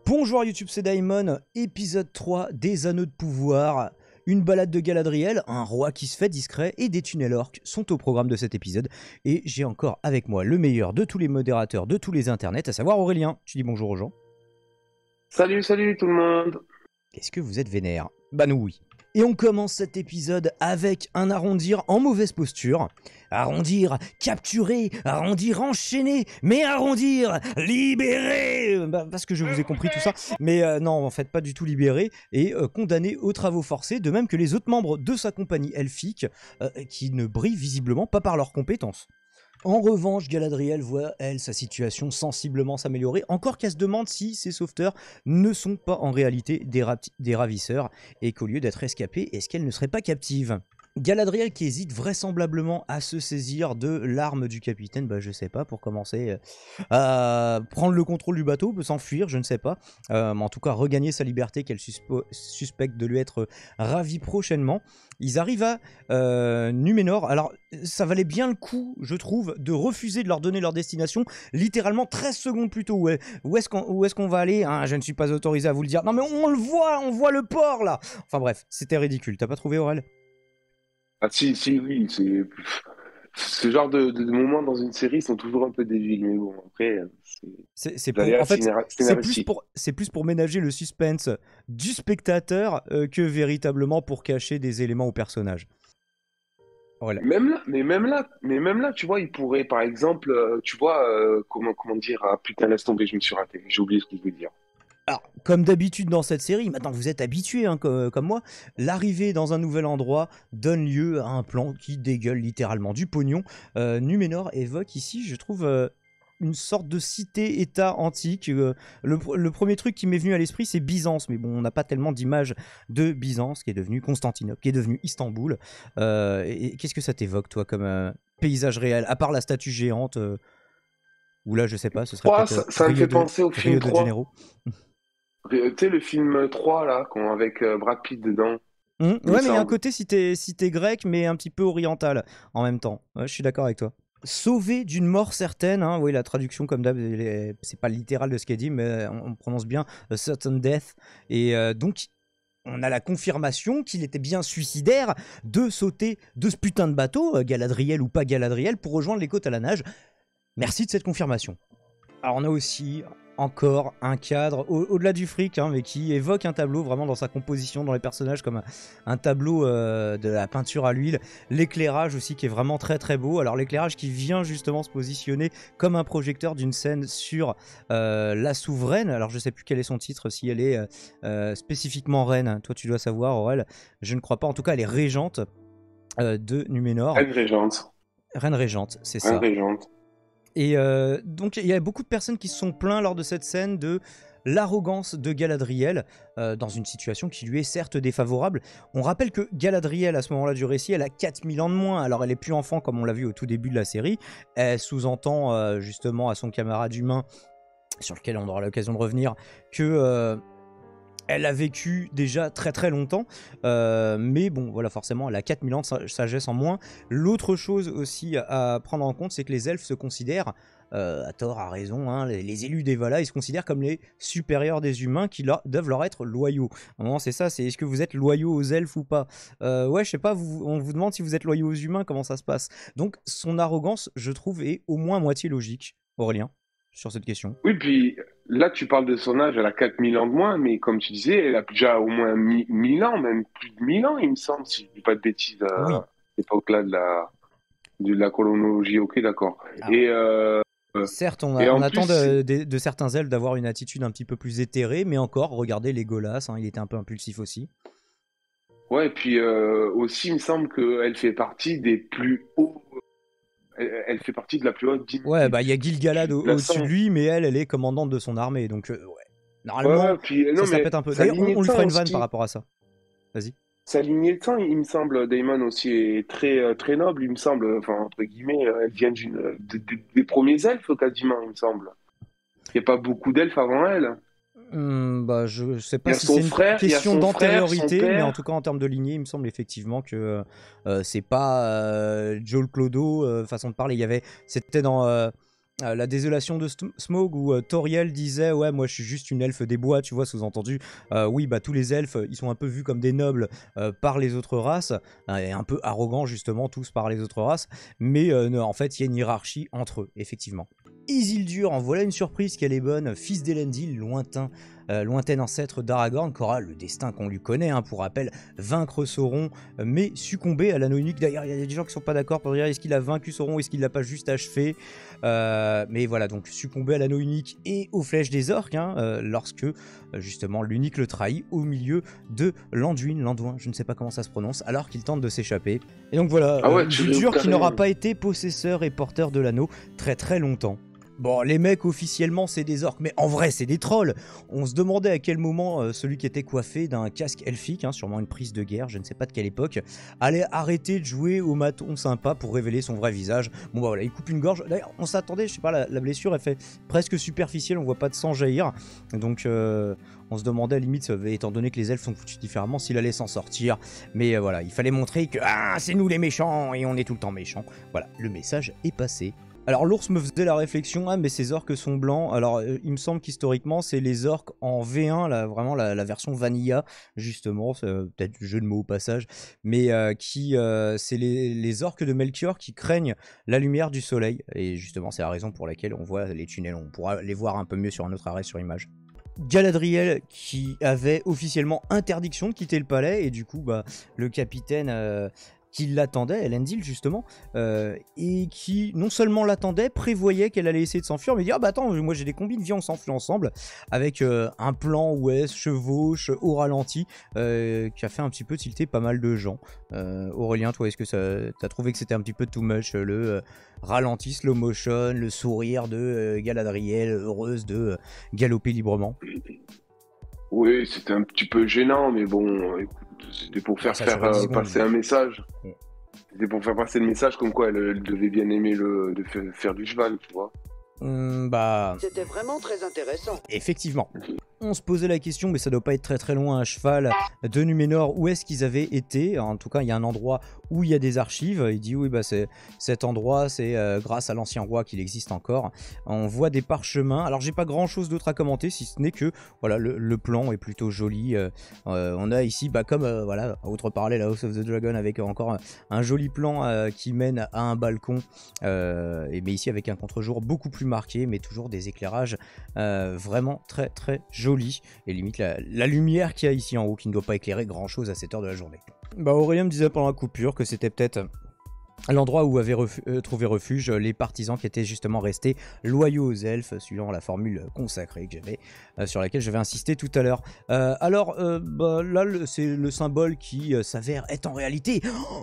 Bonjour YouTube, c'est Daimon, épisode 3 des Anneaux de Pouvoir. Une balade de Galadriel, un roi qui se fait discret et des tunnels orques sont au programme de cet épisode. Et j'ai encore avec moi le meilleur de tous les modérateurs de tous les internets, à savoir Aurélien. Tu dis bonjour aux gens. Salut, salut tout le monde. Est-ce que vous êtes vénère? Bah nous oui. Et on commence cet épisode avec un arrondir en mauvaise posture. Arrondir, capturer, arrondir, enchaîner, mais arrondir, libérer, parce que je vous ai compris tout ça. Mais non, en fait, pas du tout libéré et condamné aux travaux forcés, de même que les autres membres de sa compagnie elfique, qui ne brillent visiblement pas par leurs compétences. En revanche, Galadriel voit, elle, sa situation sensiblement s'améliorer, encore qu'elle se demande si ces sauveteurs ne sont pas en réalité des ravisseurs, et qu'au lieu d'être escapés, est-ce qu'elle ne serait pas captive ? Galadriel qui hésite vraisemblablement à se saisir de l'arme du capitaine, bah je sais pas, pour commencer à prendre le contrôle du bateau, peut s'enfuir, je ne sais pas, mais en tout cas regagner sa liberté qu'elle suspecte de lui être ravie prochainement. Ils arrivent à Numénor. Alors ça valait bien le coup, je trouve, de refuser de leur donner leur destination littéralement 13 secondes plus tôt. Où est-ce qu'on va aller, hein, je ne suis pas autorisé à vous le dire. Non mais on le voit, on voit le port là. Enfin bref, c'était ridicule, t'as pas trouvé, Aurel ? Ah si, oui, ce genre de moments dans une série sont toujours un peu débiles, mais bon, après, C'est vous allez pour, à en fait, scénaristique. c'est plus pour ménager le suspense du spectateur que véritablement pour cacher des éléments au personnage. Voilà. Mais même là, tu vois, il pourrait, par exemple, tu vois, comment dire, ah putain, laisse tomber, je me suis raté, j'ai oublié ce que je voulais dire. Alors, comme d'habitude dans cette série, maintenant vous êtes habitués hein, comme moi, l'arrivée dans un nouvel endroit donne lieu à un plan qui dégueule littéralement du pognon. Numénor évoque ici, je trouve, une sorte de cité-état antique. Le premier truc qui m'est venu à l'esprit, c'est Byzance, mais bon, on n'a pas tellement d'images de Byzance, qui est devenue Constantinople, qui est devenue Istanbul. Et qu'est-ce que ça t'évoque, toi, comme paysage réel, à part la statue géante ou là, je sais pas, ce serait 3, peut-être ça me fait penser au film Rio de 3. Janeiro. Tu sais, le film 3, là, avec Brad Pitt dedans, il me Ouais, mais il y a un semble. côté si t'es grec, mais un petit peu oriental en même temps. Ouais, je suis d'accord avec toi. Sauvé d'une mort certaine, hein, oui, la traduction comme d'hab, c'est pas littéral de ce qu'elle dit, mais on prononce bien a certain death. Et donc, on a la confirmation qu'il était bien suicidaire de sauter de ce putain de bateau, Galadriel ou pas Galadriel, pour rejoindre les côtes à la nage. Merci de cette confirmation. Alors on a aussi encore un cadre au-delà du fric, hein, mais qui évoque un tableau vraiment dans sa composition, dans les personnages, comme un tableau de la peinture à l'huile. L'éclairage aussi qui est vraiment très très beau. Alors l'éclairage qui vient justement se positionner comme un projecteur d'une scène sur la souveraine. Alors je sais plus quel est son titre, si elle est spécifiquement reine. Toi tu dois savoir, Aurel. Je ne crois pas, en tout cas elle est régente de Numénor. Reine Régente. Reine régente, c'est Reine ça. Régente. Et donc il y a beaucoup de personnes qui se sont plaints lors de cette scène de l'arrogance de Galadriel dans une situation qui lui est certes défavorable. On rappelle que Galadriel à ce moment-là du récit, elle a 4000 ans de moins, alors elle est plus enfant comme on l'a vu au tout début de la série. Elle sous-entend justement à son camarade humain, sur lequel on aura l'occasion de revenir, que elle a vécu déjà très très longtemps, mais bon, voilà, forcément, elle a 4000 ans de sagesse en moins. L'autre chose aussi à prendre en compte, c'est que les elfes se considèrent, à tort, à raison, hein, les élus des Valas, ils se considèrent comme les supérieurs des humains qui doivent leur être loyaux. À un moment, c'est ça, c'est est-ce que vous êtes loyaux aux elfes ou pas ? Ouais, je sais pas, on vous demande si vous êtes loyaux aux humains, comment ça se passe ? Donc, son arrogance, je trouve, est au moins moitié logique, Aurélien, sur cette question. Oui, puis là, tu parles de son âge, elle a 4000 ans de moins, mais comme tu disais, elle a déjà au moins 1000 ans, même plus de 1000 ans, il me semble, si je dis pas de bêtises, Oui. à l'époque-là de la chronologie. Ok, d'accord. Alors, Et, certes, et on en attend plus, de certains elfes d'avoir une attitude un petit peu plus éthérée, mais encore, regardez Legolas, hein, il était un peu impulsif aussi. ouais, et puis aussi, il me semble qu'elle fait partie des plus hauts, elle fait partie de la plus haute Ouais, dignité. bah il y a Gil-galad La au-dessus de sang. lui, mais elle est commandante de son armée, donc ouais. Ouais, Normalement, ouais, puis non, ça mais pète un peu. sa D'ailleurs, lignée on de lui fera sang une vanne par aussi. rapport à ça. Vas-y. Sa lignée de sang, il me semble, Damon aussi est très, très noble, il me semble. Enfin, entre guillemets, elle vient des premiers elfes, quasiment, il me semble. Il n'y a pas beaucoup d'elfes avant elle. Bah, je sais Il pas y a si son c'est une frère, il y a question son frère, son d'antériorité, mais en tout père. cas en termes de lignée, il me semble effectivement que c'est pas Joel Clodo façon de parler. C'était dans la désolation de Smaug où Toriel disait ouais moi je suis juste une elfe des bois, tu vois, sous-entendu oui bah tous les elfes ils sont un peu vus comme des nobles par les autres races et un peu arrogants justement tous par les autres races, mais non, en fait il y a une hiérarchie entre eux effectivement. Isildur, en voilà une surprise qu'elle est bonne, fils d'Elendil, lointain ancêtre d'Aragorn, qui aura le destin qu'on lui connaît, hein, pour rappel, vaincre Sauron, mais succomber à l'anneau unique. D'ailleurs, il y a des gens qui sont pas d'accord pour dire est-ce qu'il a vaincu Sauron, est-ce qu'il l'a pas juste achevé, mais voilà, donc succomber à l'anneau unique et aux flèches des orques, hein, lorsque justement l'unique le trahit au milieu de l'Anduin, je ne sais pas comment ça se prononce, alors qu'il tente de s'échapper. Et donc voilà, Isildur qui n'aura pas été possesseur et porteur de l'anneau très très longtemps. Bon, les mecs officiellement c'est des orques, mais en vrai c'est des trolls. On se demandait à quel moment celui qui était coiffé d'un casque elfique, hein, sûrement une prise de guerre, je ne sais pas de quelle époque, allait arrêter de jouer au maton sympa pour révéler son vrai visage. Bon bah voilà, il coupe une gorge. D'ailleurs, on s'attendait, je sais pas, la blessure elle fait presque superficielle, on voit pas de sang jaillir. Donc on se demandait à la limite, étant donné que les elfes sont foutus différemment, s'il allait s'en sortir. Mais voilà, il fallait montrer que c'est nous les méchants et on est tout le temps méchants. Voilà, le message est passé. Alors l'ours me faisait la réflexion, mais ces orques sont blancs. Alors il me semble qu'historiquement c'est les orques en V1, là, vraiment la version vanilla, justement, c'est peut-être jeu de mots au passage, mais c'est les orques de Melchior qui craignent la lumière du soleil. Et justement c'est la raison pour laquelle on voit les tunnels, on pourra les voir un peu mieux sur un autre arrêt sur image. Galadriel qui avait officiellement interdiction de quitter le palais, et du coup bah, le capitaine... qui l'attendait, Elendil justement, et qui non seulement l'attendait, prévoyait qu'elle allait essayer de s'enfuir, mais dit ah bah attends, moi j'ai des combines, viens on s'enfuit ensemble, avec un plan où elle chevauche au ralenti, qui a fait un petit peu tilter pas mal de gens. Aurélien, toi est-ce que t'as trouvé que c'était un petit peu too much, le ralenti, slow motion, le sourire de Galadriel, heureuse de galoper librement? Oui, c'était un petit peu gênant, mais bon, écoute, c'était pour faire passer un message. C'était pour faire passer le message comme quoi elle devait bien aimer faire du cheval, tu vois. Bah... C'était vraiment très intéressant. Effectivement. On se posait la question, mais ça doit pas être très très loin à cheval, de Numénor, où est-ce qu'ils avaient été. En tout cas, il y a un endroit où il y a des archives. Il dit oui, bah cet endroit, c'est grâce à l'ancien roi qu'il existe encore. On voit des parchemins. Alors, j'ai pas grand chose d'autre à commenter, si ce n'est que voilà, le plan est plutôt joli. On a ici, bah, comme voilà, autre parallèle à House of the Dragon, avec encore un joli plan qui mène à un balcon. Mais ici, avec un contre-jour beaucoup plus marqué, mais toujours des éclairages vraiment très très jolis. Et limite la lumière qu'il y a ici en haut qui ne doit pas éclairer grand chose à cette heure de la journée. Bah Aurélien me disait pendant la coupure que c'était peut-être l'endroit où avaient trouvé refuge les partisans qui étaient justement restés loyaux aux elfes, suivant la formule consacrée que j'avais, sur laquelle j'avais insisté tout à l'heure. Bah, là, c'est le symbole qui s'avère être en réalité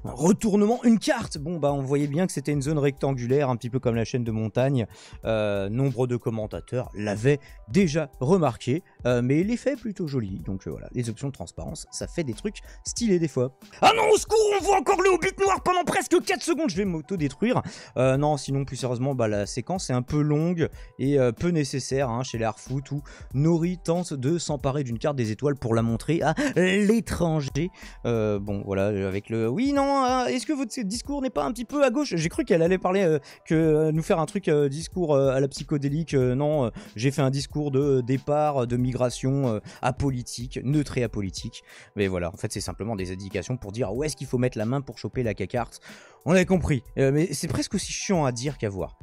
un retournement, une carte. Bon, bah, on voyait bien que c'était une zone rectangulaire, un petit peu comme la chaîne de montagne. Nombre de commentateurs l'avaient déjà remarqué, mais l'effet est plutôt joli. Donc voilà, les options de transparence, ça fait des trucs stylés des fois. Ah non, au secours, on voit encore le hobbit noir pendant presque 4 secondes, je vais m'auto-détruire. Non, sinon, plus sérieusement, bah, la séquence est un peu longue et peu nécessaire, hein, chez les Harfoot, où Nori tente de s'emparer d'une carte des étoiles pour la montrer à l'étranger. Bon, voilà, avec le... Oui, non, est-ce que votre discours n'est pas un petit peu à gauche? J'ai cru qu'elle allait parler, nous faire un truc, discours à la psychodélique. Non, j'ai fait un discours de départ, de migration apolitique, neutre et apolitique. Mais voilà, en fait, c'est simplement des indications pour dire où est-ce qu'il faut mettre la main pour choper la carte. On avait compris, mais c'est presque aussi chiant à dire qu'à voir.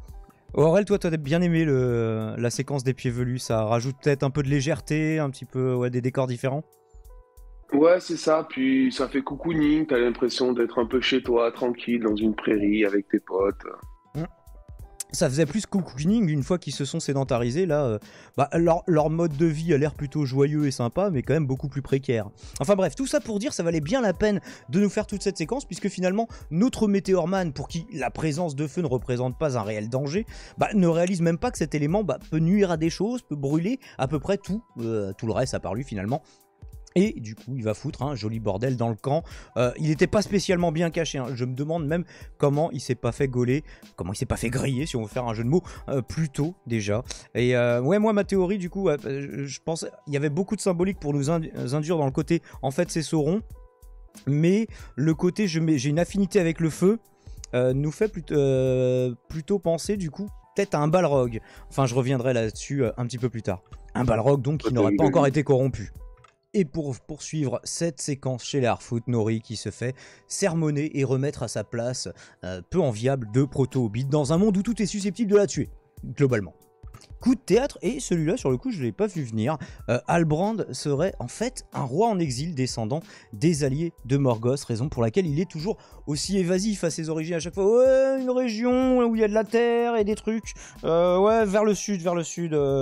Aurel, toi t'as bien aimé la séquence des pieds velus, ça rajoute peut-être un peu de légèreté, un petit peu ouais, des décors différents. Ouais, c'est ça, puis ça fait cocooning, t'as l'impression d'être un peu chez toi, tranquille, dans une prairie, avec tes potes. Ça faisait plus cocooning une fois qu'ils se sont sédentarisés. Là, bah, leur mode de vie a l'air plutôt joyeux et sympa, mais quand même beaucoup plus précaire. Enfin bref, tout ça pour dire, ça valait bien la peine de nous faire toute cette séquence, puisque finalement, notre Météorman, pour qui la présence de feu ne représente pas un réel danger, bah, ne réalise même pas que cet élément peut nuire à des choses, peut brûler à peu près tout le reste à part lui finalement. Et du coup, il va foutre un joli bordel dans le camp. Il n'était pas spécialement bien caché. Hein. Je me demande même comment il s'est pas fait gauler, comment il s'est pas fait griller, si on veut faire un jeu de mots, plus tôt déjà. Et ouais, moi, ma théorie, du coup, je pense il y avait beaucoup de symbolique pour nous induire dans le côté, en fait, c'est Sauron. Mais le côté, j'ai une affinité avec le feu, nous fait plutôt penser, du coup, peut-être un Balrog. Enfin, je reviendrai là-dessus un petit peu plus tard. Un Balrog donc qui n'aurait pas encore été corrompu. Et pour poursuivre cette séquence chez les Harfoot, Nori qui se fait sermonner et remettre à sa place peu enviable de proto-hobbit dans un monde où tout est susceptible de la tuer, globalement. Coup de théâtre, et celui-là sur le coup je ne l'ai pas vu venir, Halbrand serait en fait un roi en exil descendant des alliés de Morgoth, raison pour laquelle il est toujours aussi évasif à ses origines à chaque fois. Ouais, une région où il y a de la terre et des trucs, ouais, vers le sud,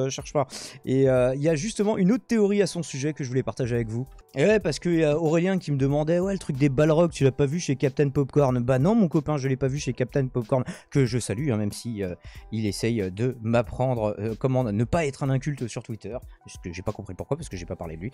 cherche pas. Et il y a justement une autre théorie à son sujet que je voulais partager avec vous. Et ouais, parce qu'il y a Aurélien qui me demandait, ouais, le truc des Balrogs, tu l'as pas vu chez Captain Popcorn? Bah non, mon copain, je l'ai pas vu chez Captain Popcorn, que je salue, hein, même si il essaye de m'apprendre comment ne pas être un inculte sur Twitter. J'ai pas compris pourquoi, parce que j'ai pas parlé de lui.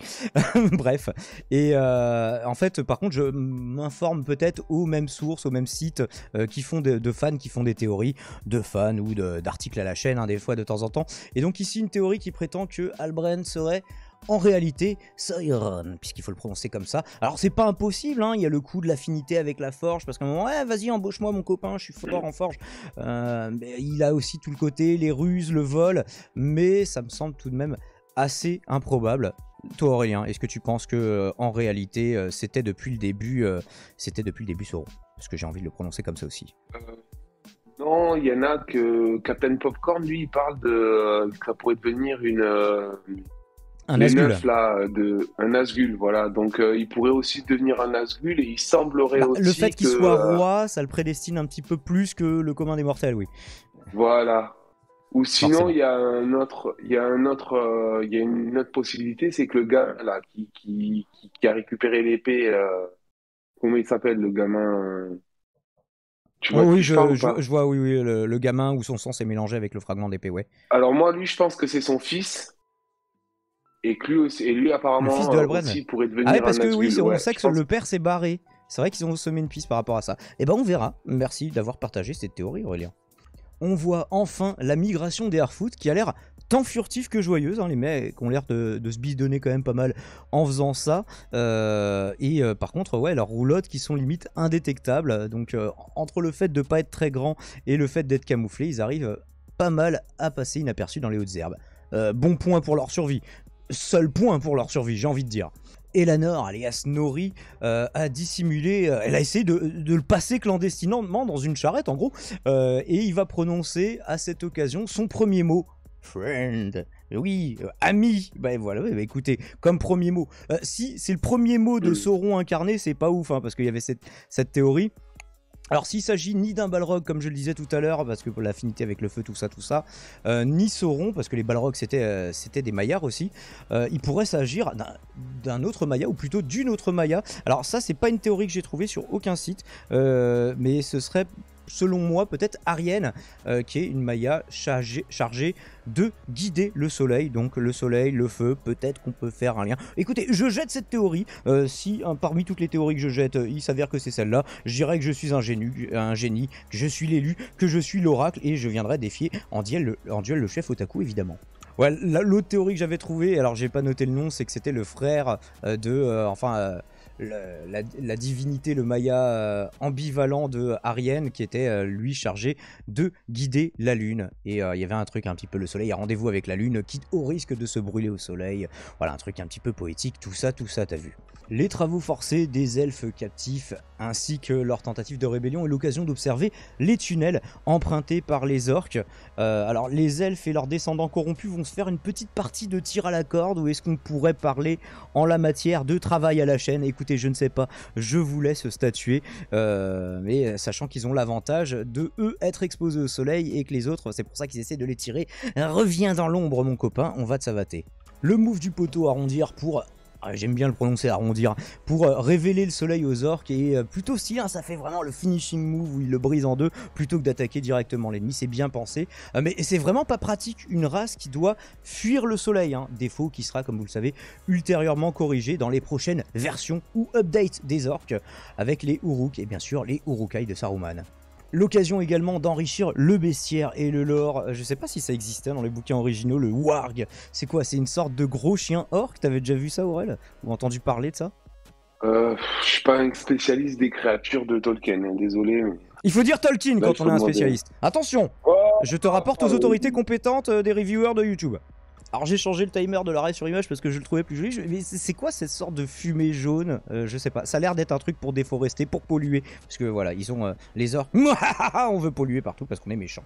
Bref. Et en fait, par contre, je m'informe peut-être aux mêmes sources, aux mêmes sites qui font de fans, qui font des théories de fans ou d'articles à la chaîne, hein, des fois de temps en temps. Et donc ici, une théorie qui prétend que Halbrand serait en réalité Sauron, puisqu'il faut le prononcer comme ça. Alors c'est pas impossible, hein, il y a le coup de l'affinité avec la forge, parce qu'à un moment, ouais, vas-y, embauche-moi mon copain, je suis fort en forge. Mais il a aussi tout le côté, les ruses, le vol, mais ça me semble tout de même assez improbable. Toi Aurélien, est-ce que tu penses que en réalité c'était depuis le début Sauron? Parce que j'ai envie de le prononcer comme ça aussi. Non, il y en a que Captain Popcorn, lui, il parle de que ça pourrait devenir un Nazgûl. Un Nazgûl, voilà. Donc il pourrait aussi devenir un Nazgûl et il semblerait aussi le fait qu'il soit roi, ça le prédestine un petit peu plus que le commun des mortels, oui. Voilà. Ou sinon, il y a une autre possibilité, c'est que le gars là qui a récupéré l'épée, comment il s'appelle le gamin? Tu vois oui, je parle ou pas? je vois, oui, le gamin où son sang s'est mélangé avec le fragment d'épée, ouais. Alors moi, lui, je pense que c'est son fils. Et lui apparemment, le fils de Halbrand aussi pourrait devenir un Nazgûl. Parce que oui, on sait que le père s'est barré. C'est vrai qu'ils ont semé une piste par rapport à ça. Et ben on verra. Merci d'avoir partagé cette théorie, Aurélien. On voit enfin la migration des Harfoot qui a l'air tant furtive que joyeuse. Hein. Les mecs ont l'air de se bidonner quand même pas mal en faisant ça. Par contre, ouais, leurs roulottes qui sont limite indétectables. Donc entre le fait de ne pas être très grand et le fait d'être camouflés, ils arrivent pas mal à passer inaperçus dans les hautes herbes. Bon point pour leur survie. Seul point pour leur survie, j'ai envie de dire. Eleanor, alias Nori, a dissimulé, elle a essayé de le passer clandestinement dans une charrette en gros, et il va prononcer à cette occasion son premier mot, friend. Oui, ami. Bah voilà, bah, écoutez, comme premier mot. Si c'est le premier mot de Sauron incarné, c'est pas ouf, hein, parce qu'il y avait cette théorie. Alors s'il s'agit ni d'un Balrog comme je le disais tout à l'heure, parce que pour l'affinité avec le feu, tout ça, ni Sauron, parce que les Balrogs c'était des Maillards aussi, il pourrait s'agir d'un autre Maillat, ou plutôt d'une autre Maillat. Alors ça c'est pas une théorie que j'ai trouvée sur aucun site, mais ce serait selon moi peut-être Arienne, qui est une Maillat chargée de guider le soleil, donc le soleil, le feu, peut-être qu'on peut faire un lien. Écoutez, je jette cette théorie, si parmi toutes les théories que je jette, il s'avère que c'est celle-là, je dirais que je suis un génie, que je suis l'élu, que je suis l'oracle, et je viendrai défier en duel le chef Otaku évidemment. Ouais, l'autre théorie que j'avais trouvée, alors j'ai pas noté le nom, c'est que c'était le frère la divinité, le Maya ambivalent de Arienne, qui était lui chargé de guider la lune. Et il y avait un truc un petit peu, le soleil a rendez-vous avec la lune, quitte au risque de se brûler au soleil. Voilà, un truc un petit peu poétique, tout ça t'as vu. Les travaux forcés des elfes captifs ainsi que leur tentative de rébellion est l'occasion d'observer les tunnels empruntés par les orques. Alors les elfes et leurs descendants corrompus vont se faire une petite partie de tir à la corde, ou est-ce qu'on pourrait parler en la matière de travail à la chaîne? Écoutez, je ne sais pas, je vous laisse statuer, mais sachant qu'ils ont l'avantage de eux être exposés au soleil et que les autres, c'est pour ça qu'ils essaient de les tirer. Reviens dans l'ombre mon copain, on va te savater. Le move du poteau arrondir pour... j'aime bien le prononcer, arrondir, pour révéler le soleil aux orques, et plutôt stylé, hein, ça fait vraiment le finishing move où il le brise en deux plutôt que d'attaquer directement l'ennemi, c'est bien pensé, mais c'est vraiment pas pratique, une race qui doit fuir le soleil, hein, défaut qui sera, comme vous le savez, ultérieurement corrigé dans les prochaines versions ou updates des orques, avec les Uruk et bien sûr les Urukai de Saruman. L'occasion également d'enrichir le bestiaire et le lore. Je sais pas si ça existait dans les bouquins originaux, le warg. C'est quoi? C'est une sorte de gros chien orc? T'avais déjà vu ça, Aurel? Ou entendu parler de ça? Je suis pas un spécialiste des créatures de Tolkien, hein, désolé. Il faut dire Tolkien quand on est un spécialiste. Attention! Ouais, Je te rapporte aux autorités compétentes des reviewers de YouTube. Alors j'ai changé le timer de l'arrêt sur image parce que je le trouvais plus joli. Mais c'est quoi cette sorte de fumée jaune? Je sais pas. Ça a l'air d'être un truc pour déforester, pour polluer. Parce que voilà, ils ont les orques. On veut polluer partout parce qu'on est méchant.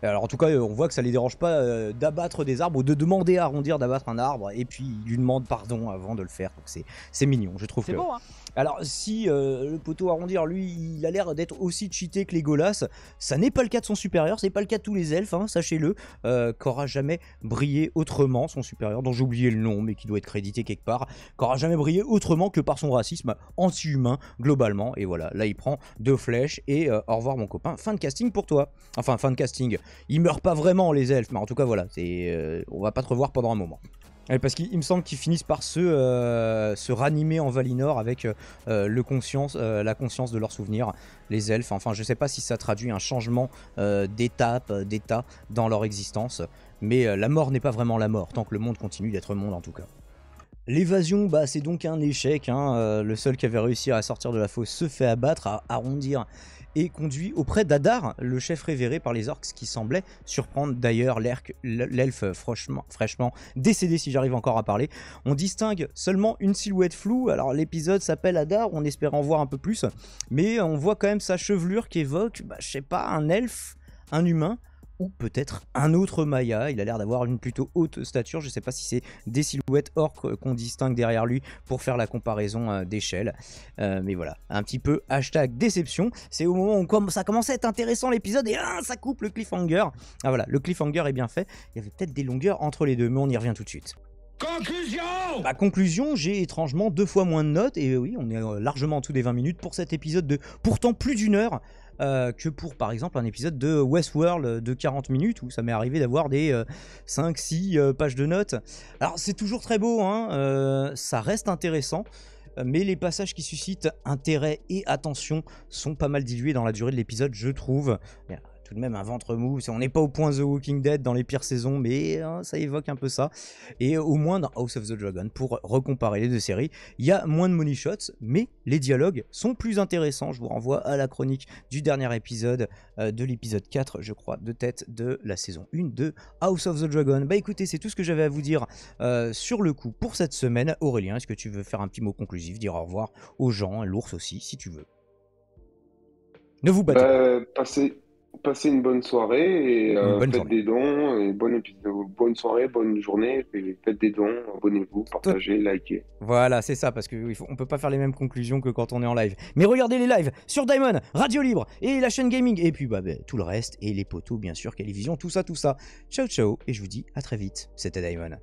Alors en tout cas, on voit que ça les dérange pas d'abattre des arbres ou de demander à arrondir d'abattre un arbre. Et puis il lui demande pardon avant de le faire. Donc c'est mignon, je trouve. C'est beau, hein. Alors si le poteau arrondir, lui, il a l'air d'être aussi cheaté que Legolas. Ça n'est pas le cas de son supérieur, c'est pas le cas de tous les elfes, hein, sachez-le. Qu'aura jamais brillé autrement son supérieur, dont j'ai oublié le nom, mais qui doit être crédité quelque part. Qu'aura jamais brillé autrement que par son racisme anti-humain, globalement. Et voilà, là il prend 2 flèches et au revoir mon copain. Fin de casting pour toi. Enfin, fin de casting. Ils meurent pas vraiment les elfes, mais en tout cas voilà, on va pas te revoir pendant un moment. Parce qu'il me semble qu'ils finissent par se ranimer en Valinor avec la conscience de leurs souvenirs, les elfes. Enfin, je sais pas si ça traduit un changement d'état dans leur existence, mais la mort n'est pas vraiment la mort, tant que le monde continue d'être monde en tout cas. L'évasion, bah, c'est donc un échec, hein. Le seul qui avait réussi à sortir de la fosse se fait abattre, à arrondir et conduit auprès d'Adar, le chef révéré par les orques, ce qui semblait surprendre d'ailleurs l'elfe fraîchement décédé, si j'arrive encore à parler. On distingue seulement une silhouette floue, alors l'épisode s'appelle Adar, on espère en voir un peu plus, mais on voit quand même sa chevelure qui évoque, bah, je sais pas, un elfe, un humain, ou peut-être un autre Maya. Il a l'air d'avoir une plutôt haute stature. Je ne sais pas si c'est des silhouettes orques qu'on distingue derrière lui pour faire la comparaison d'échelle. Mais voilà, un petit peu hashtag déception. C'est au moment où ça commençait à être intéressant l'épisode et ça coupe le cliffhanger. Ah voilà, le cliffhanger est bien fait. Il y avait peut-être des longueurs entre les deux, mais on y revient tout de suite. Conclusion! Bah, conclusion, j'ai étrangement 2 fois moins de notes. Et oui, on est largement en dessous des 20 minutes pour cet épisode de pourtant plus d'1 heure. Que pour par exemple un épisode de Westworld de 40 minutes où ça m'est arrivé d'avoir des 5-6 pages de notes. Alors c'est toujours très beau, hein, ça reste intéressant, mais les passages qui suscitent intérêt et attention sont pas mal dilués dans la durée de l'épisode, je trouve. Tout de même un ventre mou, on n'est pas au point The Walking Dead dans les pires saisons, mais ça évoque un peu ça. Et au moins dans House of the Dragon, pour recomparer les 2 séries, il y a moins de money shots, mais les dialogues sont plus intéressants. Je vous renvoie à la chronique du dernier épisode, de l'épisode 4, je crois, de tête de la saison 1 de House of the Dragon. Bah écoutez, c'est tout ce que j'avais à vous dire sur le coup pour cette semaine. Aurélien, est-ce que tu veux faire un petit mot conclusif, dire au revoir aux gens, l'ours aussi, si tu veux. Ne vous battez pas. Passez une bonne soirée et faites des dons. Et bonne soirée, bonne journée. Et faites des dons, abonnez-vous, partagez, likez. Voilà, c'est ça, parce qu'on peut pas faire les mêmes conclusions que quand on est en live. Mais regardez les lives sur Daimon, Radio Libre et la chaîne Gaming. Et puis tout le reste, et les poteaux, bien sûr, Calivision, tout ça. Ciao, ciao, et je vous dis à très vite. C'était Daimon.